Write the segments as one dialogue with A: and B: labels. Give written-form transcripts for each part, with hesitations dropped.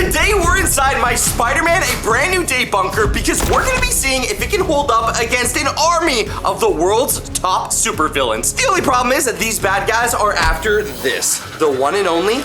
A: Today we're inside my Spider-Man a brand new day bunker because we're gonna be seeing if it can hold up against an army of the world's top supervillains. The only problem is that these bad guys are after this, the one and only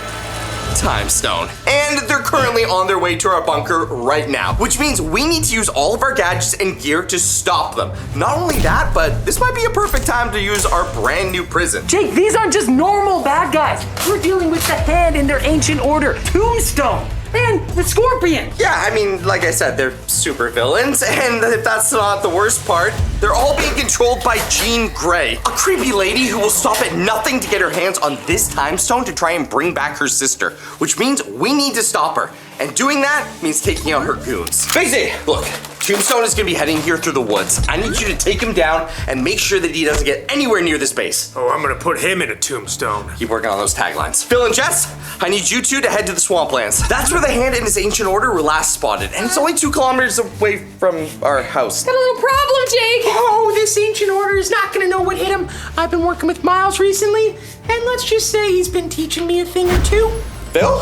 A: Tombstone. And they're currently on their way to our bunker right now, which means we need to use all of our gadgets and gear to stop them. Not only that, but this might be a perfect time to use our brand new prison.
B: Jake, these aren't just normal bad guys. We're dealing with the Hand in their ancient order, Tombstone, and the Scorpion.
A: Yeah, I mean, like I said, they're super villains, and if that's not the worst part, they're all being controlled by Jean Grey, a creepy lady who will stop at nothing to get her hands on this Tombstone to try and bring back her sister, which means we need to stop her. And doing that means taking out her goons. Basic, look, Tombstone is gonna be heading here through the woods. I need you to take him down and make sure that he doesn't get anywhere near this base.
C: Oh, I'm gonna put him in a tombstone.
A: Keep working on those taglines. Phil and Jess, I need you two to head to the swamplands. That's where the Hand in his ancient order were last spotted, and it's only 2 kilometers away from our house.
D: Got a little problem, Jake.
E: Oh, this ancient order is not gonna know what hit him. I've been working with Miles recently, and let's just say he's been teaching me a thing or two.
A: Phil?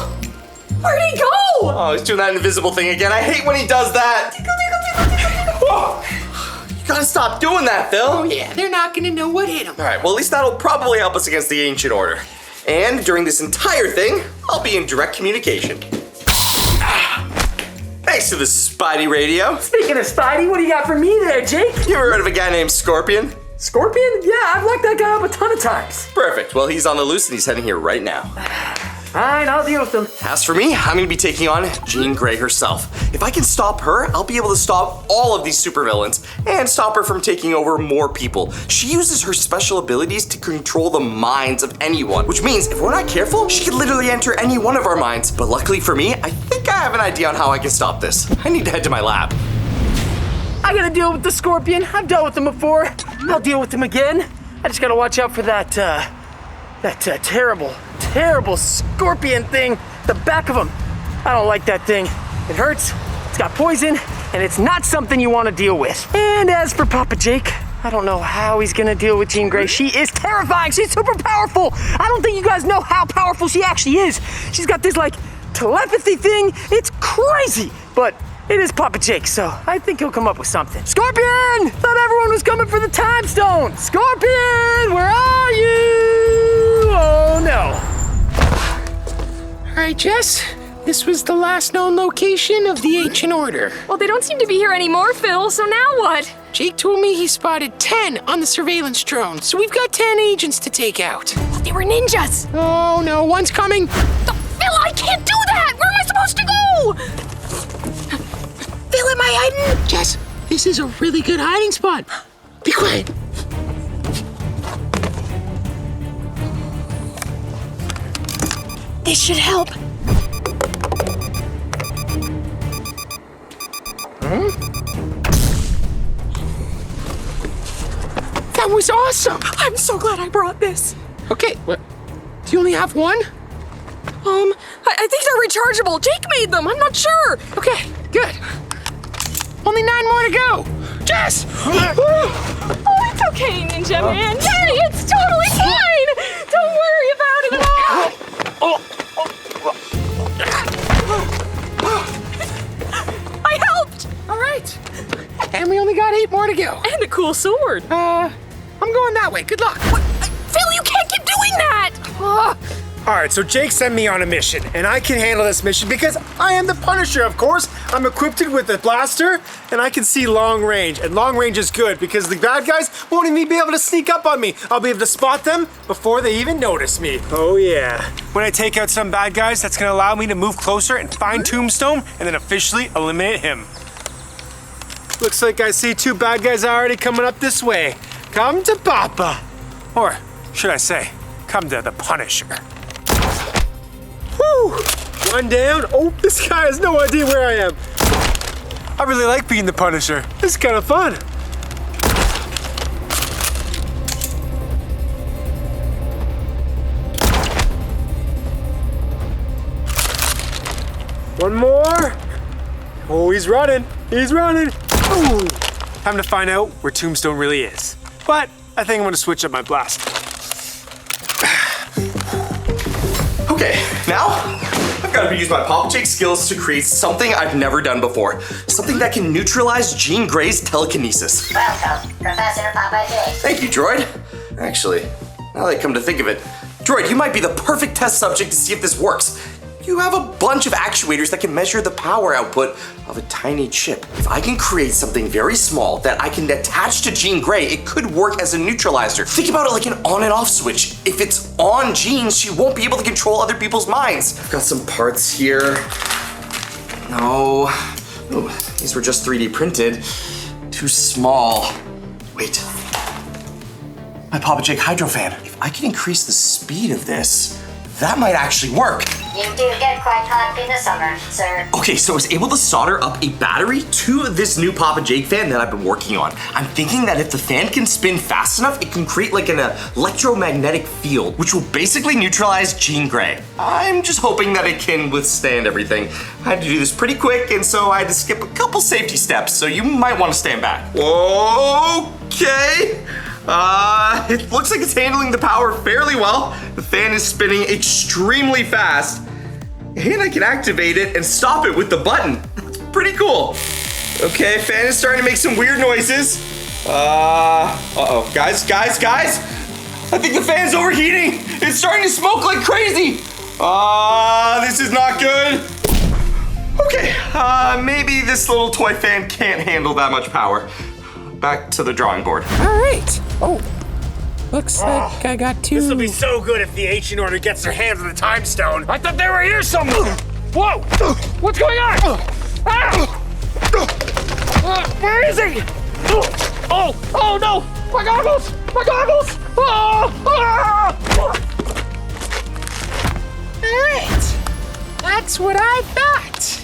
D: Where'd he go?
A: Oh, he's doing that invisible thing again. I hate when he does that. You gotta stop doing that, Phil.
E: Oh yeah, they're not gonna know what hit him.
A: All right, well, at least that'll probably help us against the ancient order. And during this entire thing, I'll be in direct communication. Thanks to the Spidey radio.
B: Speaking of Spidey, what do you got for me there, Jake?
A: You ever heard of a guy named Scorpion?
B: Scorpion? Yeah, I've locked that guy up a ton of times.
A: Perfect. Well, he's on the loose and he's heading here right now.
B: Fine, I'll deal with them.
A: As for me, I'm gonna be taking on Jean Grey herself. If I can stop her, I'll be able to stop all of these supervillains and stop her from taking over more people. She uses her special abilities to control the minds of anyone, which means if we're not careful, she could literally enter any one of our minds. But luckily for me, I think I have an idea on how I can stop this. I need to head to my lab.
B: I gotta deal with the Scorpion. I've dealt with him before. I'll deal with him again. I just gotta watch out for that terrible scorpion thing, the back of him. I don't like that thing. It hurts, it's got poison, and it's not something you want to deal with. And as for Papa Jake, I don't know how he's gonna deal with Jean Grey. She is terrifying, she's super powerful. I don't think you guys know how powerful she actually is. She's got this like telepathy thing, it's crazy. But it is Papa Jake, so I think he'll come up with something. Scorpion! Thought everyone was coming for the Tombstone. Scorpion, where are you? Oh no.
E: All right, Jess, this was the last known location of the ancient order.
D: Well, they don't seem to be here anymore, Phil, so now what?
E: Jake told me he spotted 10 on the surveillance drone, so we've got 10 agents to take out.
D: They were ninjas.
E: Oh no, one's coming.
D: Phil, I can't do that! Where am I supposed to go? Phil, am I hiding?
E: Jess, this is a really good hiding spot. Be quiet.
D: This should help.
E: That was awesome.
D: I'm so glad I brought this.
E: Okay, what? Do you only have one?
D: I think they're rechargeable. Jake made them. I'm not sure.
E: Okay, good. Only 9 more to go. Jess!
D: Oh, it's okay, Ninja Man. Yay, it's totally fine. Don't worry about it at all. I helped.
E: All right. And we only got 8 more to go.
D: And a cool sword.
E: I'm going that way. Good luck.
D: Phil, you can't keep doing that.
C: All right, so Jake sent me on a mission, and I can handle this mission because I am the Punisher, of course. I'm equipped with a blaster, and I can see long range. And long range is good because the bad guys won't even be able to sneak up on me. I'll be able to spot them before they even notice me. Oh yeah. When I take out some bad guys, that's gonna allow me to move closer and find Tombstone, and then officially eliminate him. Looks like I see 2 bad guys already coming up this way. Come to Papa. Or should I say, come to the Punisher. Whew! One down. Oh, this guy has no idea where I am. I really like being the Punisher. This is kind of fun. One more. Oh, he's running. He's running. Ooh. Time to find out where Tombstone really is. But I think I'm gonna switch up my blast.
A: Okay, now I've got time to use my Papa Jake skills to create something I've never done before. Something that can neutralize Jean Grey's telekinesis.
F: Welcome, Professor Papa Jake.
A: Thank you, Droid. Actually, now that I come to think of it, Droid, you might be the perfect test subject to see if this works. You have a bunch of actuators that can measure the power output of a tiny chip. If I can create something very small that I can attach to Jean Grey, it could work as a neutralizer. Think about it like an on and off switch. If it's on Jean, she won't be able to control other people's minds. I've got some parts here. No. Ooh, these were just 3D printed. Too small. Wait. My Papa Jake hydro fan. If I can increase the speed of this, that might actually work.
F: You do get quite hot in the summer, sir.
A: Okay, so I was able to solder up a battery to this new Papa Jake fan that I've been working on. I'm thinking that if the fan can spin fast enough, it can create like an electromagnetic field, which will basically neutralize Jean Grey. I'm just hoping that it can withstand everything. I had to do this pretty quick, and so I had to skip a couple safety steps, so you might want to stand back. Okay. It looks like it's handling the power fairly well. The fan is spinning extremely fast, and I can activate it and stop it with the button. That's pretty cool. Okay, fan is starting to make some weird noises. Uh-oh, guys. I think the fan's overheating. It's starting to smoke like crazy. This is not good. Okay, maybe this little toy fan can't handle that much power. Back to the drawing board.
E: All right. Oh, looks like I got two.
C: This will be so good if the Ancient Order gets their hands on the Tombstone.
B: I thought they were here somewhere. Whoa! What's going on? Where is he? Oh no! My goggles!
E: All right. That's what I thought.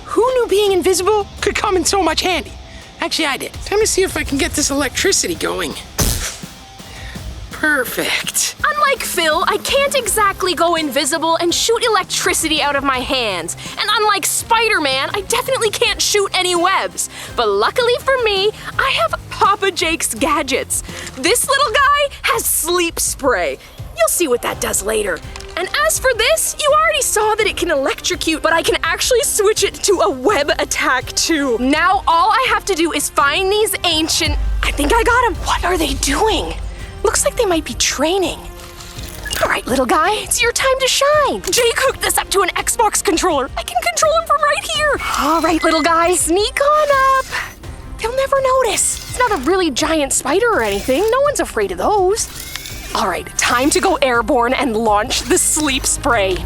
E: Who knew being invisible could come in so much handy? Actually, I did. Time to see if I can get this electricity going. Perfect.
D: Unlike Phil, I can't exactly go invisible and shoot electricity out of my hands. And unlike Spider-Man, I definitely can't shoot any webs. But luckily for me, I have Papa Jake's gadgets. This little guy has sleep spray. You'll see what that does later. And as for this, you already saw that it can electrocute, but I can actually switch it to a web attack too. Now all I have to do is find these ancient... I think I got them. What are they doing? Looks like they might be training. All right, little guy, it's your time to shine. Jake hooked this up to an Xbox controller. I can control him from right here. All right, little guy, sneak on up. They'll never notice. It's not a really giant spider or anything. No one's afraid of those. All right, time to go airborne and launch the sleep spray.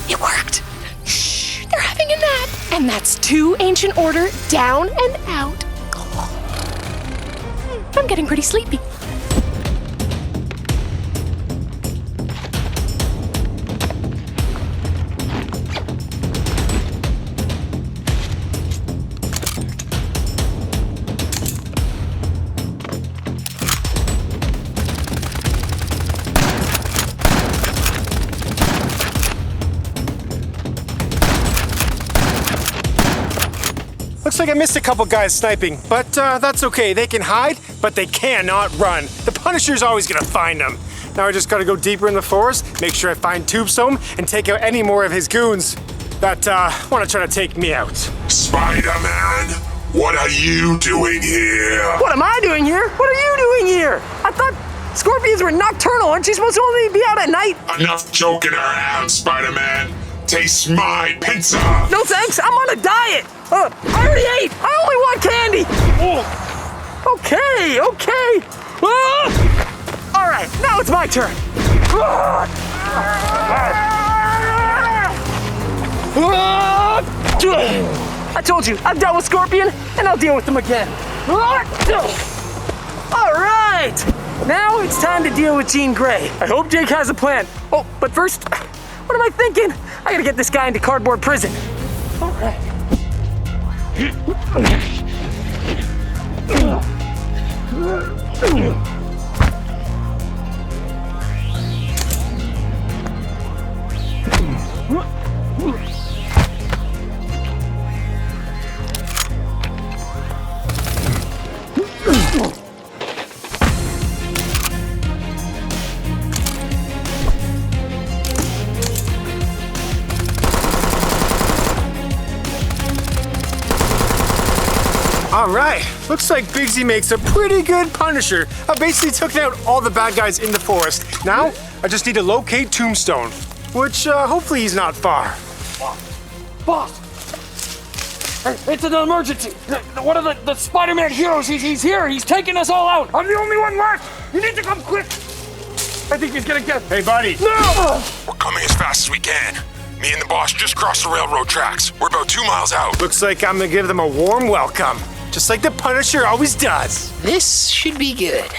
D: It worked. Shh, they're having a nap. And that's 2 Ancient Order down and out. I'm getting pretty sleepy.
C: Looks like I missed a couple guys sniping, but that's okay. They can hide, but they cannot run. The Punisher's always gonna find them. Now I just gotta go deeper in the forest, make sure I find Tombstone, and take out any more of his goons that wanna try to take me out.
G: Spider-Man, what are you doing here?
B: What am I doing here? What are you doing here? I thought scorpions were nocturnal. Aren't you supposed to only be out at night?
G: Enough joking around, Spider-Man. Taste my pizza.
B: No thanks, I'm on a diet. I already ate. I only want candy. Okay. All right, now it's my turn. I told you, I've dealt with Scorpion, and I'll deal with them again. All right, now it's time to deal with Jean Grey. I hope Jake has a plan. Oh, but first, what am I thinking? I gotta get this guy into cardboard prison. All right.
C: All right, looks like Bigsy makes a pretty good Punisher. I basically took out all the bad guys in the forest. Now, I just need to locate Tombstone, which hopefully he's not far.
B: Boss! Hey, it's an emergency. One of the Spider-Man heroes, he's here. He's taking us all out. I'm the only one left. You need to come quick. I think he's gonna get...
C: Hey, buddy.
B: No!
H: We're coming as fast as we can. Me and the boss just crossed the railroad tracks. We're about 2 miles out.
C: Looks like I'm gonna give them a warm welcome, just like the Punisher always does.
E: This should be good.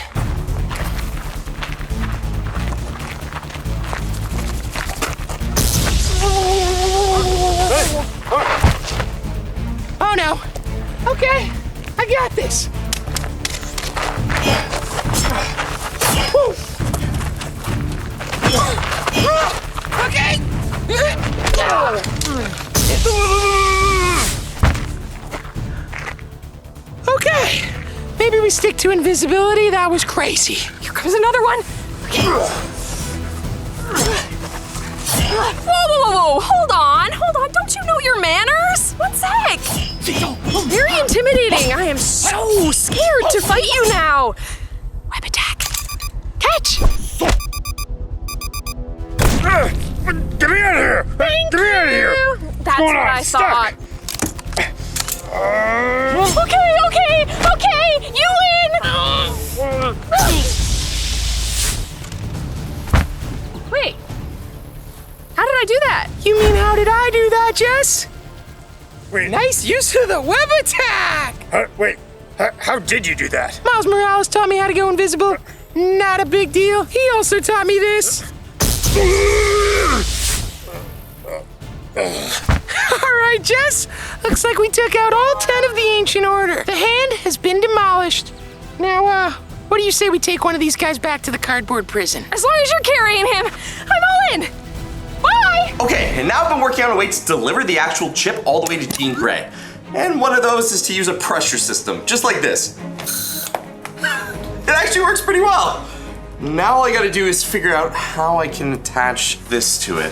E: Oh no. Okay, I got this. Okay. Okay. Maybe we stick to invisibility. That was crazy.
D: Here comes another one. Okay. Whoa. Hold on. Don't you know your manners? One sec. Very intimidating. I am so scared to fight you now. Web attack. Catch.
C: Get me out of here!
D: Thank
C: Get me out of here!
D: you. That's
C: Hold
D: what
C: on,
D: I
C: stuck.
D: thought. Okay. You win. Wait. How did I do that?
E: You mean how did I do that, Jess?
C: Wait,
E: Nice use of the web attack!
C: wait. How did you do that?
E: Miles Morales taught me how to go invisible. Not a big deal. He also taught me this. All right, Jess. Looks like we took out all 10 of the Ancient Order. The hand has been demolished. Now, what do you say we take one of these guys back to the cardboard prison?
D: As long as you're carrying him, I'm all in. Bye.
A: Okay, and now I've been working on a way to deliver the actual chip all the way to Jean Grey. And one of those is to use a pressure system, just like this. It actually works pretty well. Now all I gotta do is figure out how I can attach this to it.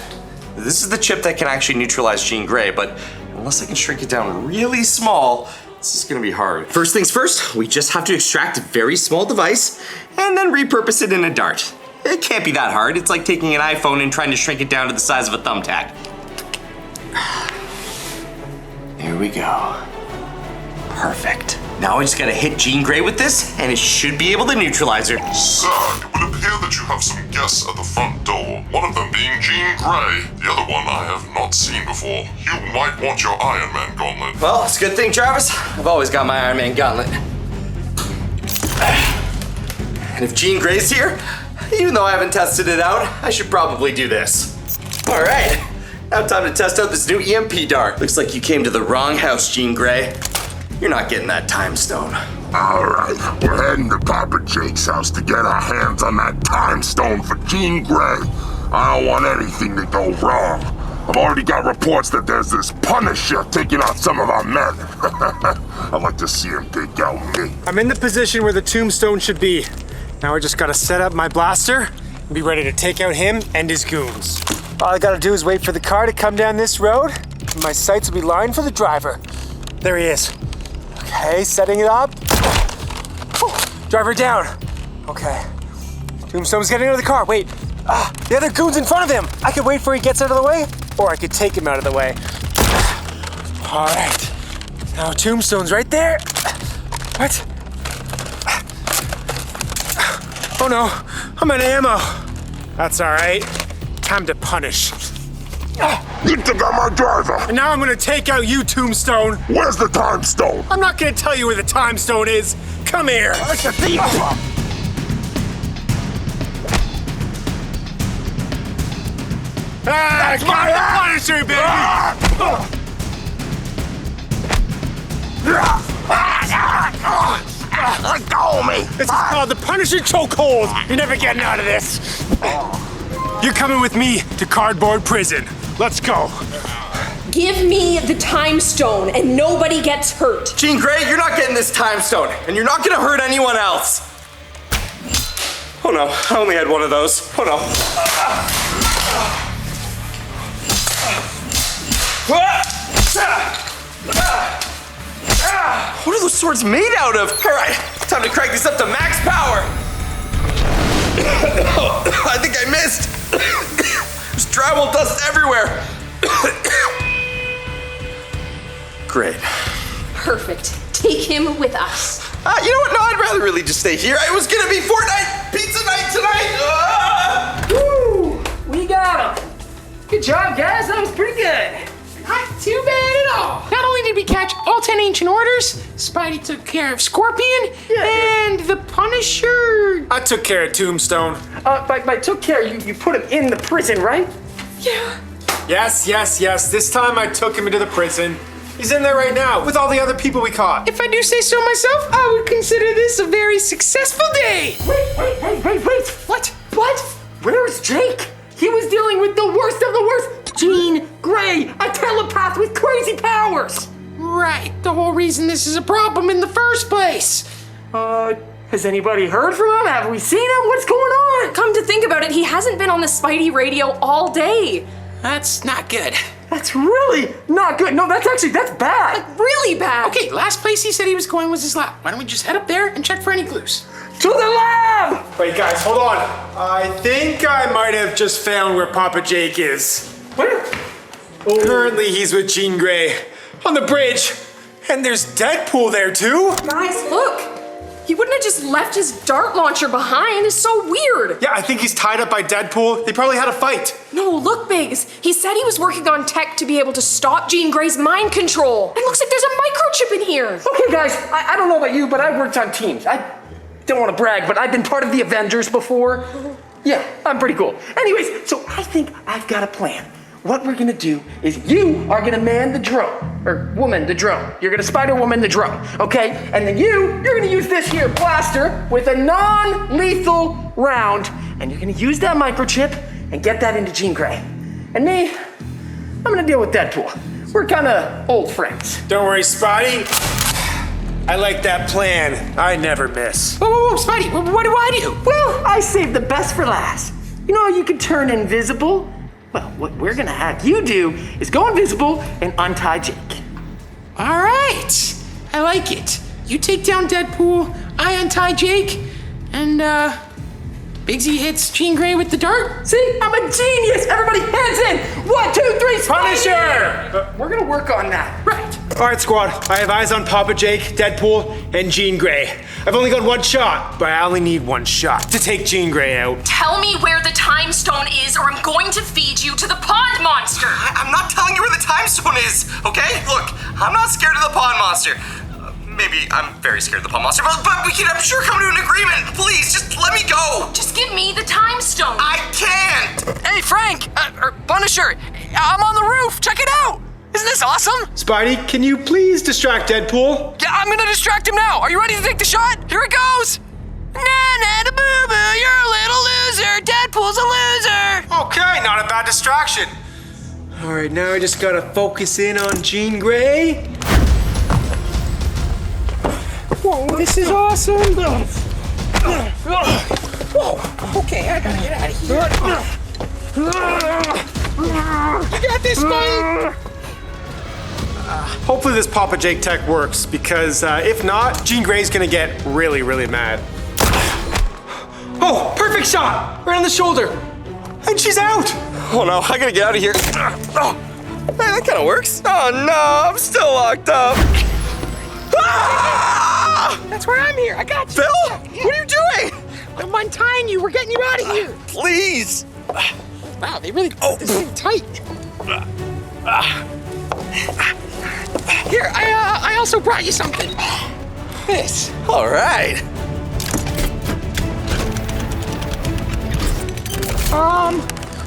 A: This is the chip that can actually neutralize Jean Grey, but unless I can shrink it down really small, this is gonna be hard. First things first, we just have to extract a very small device and then repurpose it in a dart. It can't be that hard. It's like taking an iPhone and trying to shrink it down to the size of a thumbtack. Here we go. Perfect. Now I just gotta hit Jean Grey with this, and it should be able to neutralize her.
G: Sir, it would appear that you have some guests at the front door. One of them being Jean Grey. The other one I have not seen before. You might want your Iron Man gauntlet.
A: Well, it's a good thing, Travis. I've always got my Iron Man gauntlet. And if Jean Grey's here, even though I haven't tested it out, I should probably do this. All right, now time to test out this new EMP dart. Looks like you came to the wrong house, Jean Grey. You're not getting that time stone.
H: All right, we're heading to Papa Jake's house to get our hands on that time stone for Jean Grey. I don't want anything to go wrong. I've already got reports that there's this Punisher taking out some of our men. I'd like to see him take out me.
C: I'm in the position where the Tombstone should be. Now I just gotta set up my blaster and be ready to take out him and his goons. All I gotta do is wait for the car to come down this road, and my sights will be lined for the driver. There he is. Okay, setting it up. Driver down. Okay. Tombstone's getting out of the car. Wait. The other goon's in front of him. I could wait for he gets out of the way, or I could take him out of the way. All right. Now Tombstone's right there. What? Oh no, I'm out of ammo. That's all right. Time to punish.
H: You took out my driver.
C: And now I'm gonna take out you, Tombstone.
H: Where's the time stone?
C: I'm not gonna tell you where the time stone is. Come here.
H: It's a thief.
C: That's my Punisher, baby.
H: Let go of me.
C: This is called the Punisher chokehold. You're never getting out of this. You're coming with me to cardboard prison. Let's go.
D: Give me the time stone and nobody gets hurt.
A: Jean Grey, you're not getting this time stone, and you're not gonna hurt anyone else. Oh no, I only had one of those. Oh no. What are those swords made out of? All right, time to crank this up to max power. I think I missed. There's drywall dust everywhere. Great.
D: Perfect. Take him with us.
A: You know what? No, I'd rather really just stay here. It was gonna be Fortnite pizza night tonight.
B: Woo! We got him. Good job, guys. That was pretty good.
E: Not too bad at all. Not only did we catch all 10 ancient orders, Spidey took care of Scorpion, and the Punisher.
C: I took care of Tombstone.
B: By took care, you put him in the prison, right?
E: Yeah.
C: Yes. This time I took him into the prison. He's in there right now with all the other people we caught.
E: If I do say so myself, I would consider this a very successful day.
B: Wait.
E: What?
B: Where's Jake? He was dealing with the worst of the worst. Jean Grey, a telepath with crazy powers.
E: Right. The whole reason this is a problem in the first place.
B: Has anybody heard from him? Have we seen him? What's going on?
D: Come to think about it, he hasn't been on the Spidey radio all day.
E: That's not good.
B: That's really not good. No, that's bad.
D: Really bad.
E: Okay, last place he said he was going was his lab. Why don't we just head up there and check for any clues?
B: To the lab!
C: Wait, guys, hold on. I think I might have just found where Papa Jake is.
B: Where?
C: Currently, he's with Jean Grey on the bridge. And there's Deadpool there, too.
D: Guys, look. He wouldn't have just left his dart launcher behind. It's so weird.
C: Yeah, I think he's tied up by Deadpool. They probably had a fight.
D: No, look, Biggs. He said he was working on tech to be able to stop Jean Grey's mind control. It looks like there's a microchip in here.
B: Okay, guys, I don't know about you, but I worked on teams. I don't want to brag, but I've been part of the Avengers before. Yeah, I'm pretty cool. Anyways, so I think I've got a plan. What we're gonna do is you are gonna man the drone, or woman the drone. You're gonna Spider-Woman the drone, okay? And then you're gonna use this here blaster with a non-lethal round, and you're gonna use that microchip and get that into Jean Grey. And me, I'm gonna deal with Deadpool. We're kinda old friends.
C: Don't worry, Spidey. I like that plan. I never miss.
E: Whoa, Spidey, what do I do?
B: Well, I saved the best for last. You know how you can turn invisible? Well, what we're gonna have you do is go invisible and untie Jake.
E: All right, I like it. You take down Deadpool, I untie Jake, and Biggsy hits Jean Grey with the dart.
B: See, I'm a genius. Everybody hands in. 1, 2, 3, Spidey!
C: Punisher!
B: We're gonna work on that.
E: Right.
C: All right, squad. I have eyes on Papa Jake, Deadpool, and Jean Grey. I've only got one shot, but I only need one shot to take Jean Grey out.
D: Tell me where the time stone is, or I'm going to feed you to the pond monster.
A: I'm not telling you where the time stone is, okay? Look, I'm not scared of the pond monster. Maybe I'm very scared of the pond monster, but we can, I'm sure, come to an agreement. Please, just let me go.
D: Just give me the time stone.
A: I can't.
B: Hey, Frank, Punisher, I'm on the roof. Check it out. Isn't this awesome?
C: Spidey, can you please distract Deadpool?
B: Yeah, I'm gonna distract him now. Are you ready to take the shot? Here it goes. Na-na-da-boo-boo, you're a little loser. Deadpool's a loser.
C: Okay, not a bad distraction. All right, now I just gotta focus in on Jean Grey.
E: Whoa, this is awesome. Whoa, okay, I gotta get out of here. You got this, Spidey.
C: Hopefully this Papa Jake tech works, because if not, Jean Grey's gonna get really, really mad. Oh, perfect shot! Right on the shoulder. And she's out!
A: Oh no, I gotta get out of here. Oh, man, that kind of works. Oh no, I'm still locked up. Ah!
E: That's why I'm here. I got you.
A: Phil,
E: Yeah.
A: what are you doing?
E: I'm untying you. We're getting you out of here.
A: Please.
E: Wow, they really put this thing tight. Here, I also brought you something. This.
A: All right.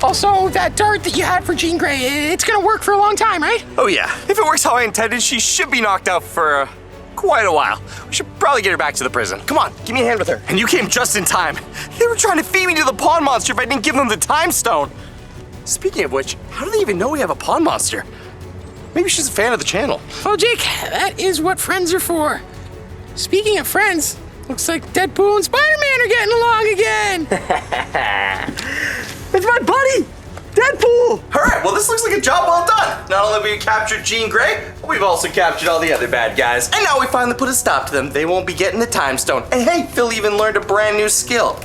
E: Also, that dart that you had for Jean Grey, it's gonna work for a long time, right?
A: Oh yeah, if it works how I intended, she should be knocked out for quite a while. We should probably get her back to the prison. Come on, give me a hand with her. And you came just in time. They were trying to feed me to the pond monster if I didn't give them the time stone. Speaking of which, how do they even know we have a pond monster? Maybe she's a fan of the channel.
E: Well, Jake, that is what friends are for. Speaking of friends, looks like Deadpool and Spider-Man are getting along again.
B: It's my buddy, Deadpool.
A: All right, well, this this looks like a job well done. Not only have we captured Jean Grey, but we've also captured all the other bad guys. And now we finally put a stop to them. They won't be getting the Tombstone. And hey, Phil even learned a brand new skill.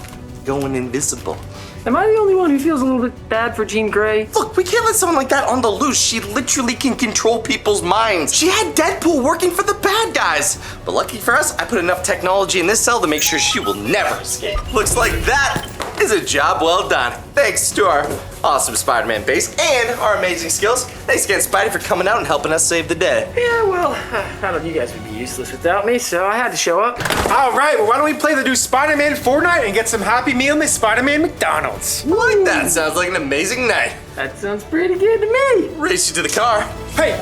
A: Going invisible.
B: Am I the only one who feels a little bit bad for Jean Grey?
A: Look, we can't let someone like that on the loose. She literally can control people's minds. She had Deadpool working for the bad guys. But lucky for us, I put enough technology in this cell to make sure she will never escape. Looks like that is a job well done. Thanks to our awesome Spider-Man base and our amazing skills. Thanks again, Spidey, for coming out and helping us save the day.
B: Yeah, well, I don't know, you guys would be useless without me, so I had to show up.
C: All right, well, why don't we play the new Spider-Man Fortnite and get some Happy Meal at Spider-Man McDonald's?
A: Like that. Sounds like an amazing night.
B: That sounds pretty good to me.
A: Race you to the car.
C: Hey,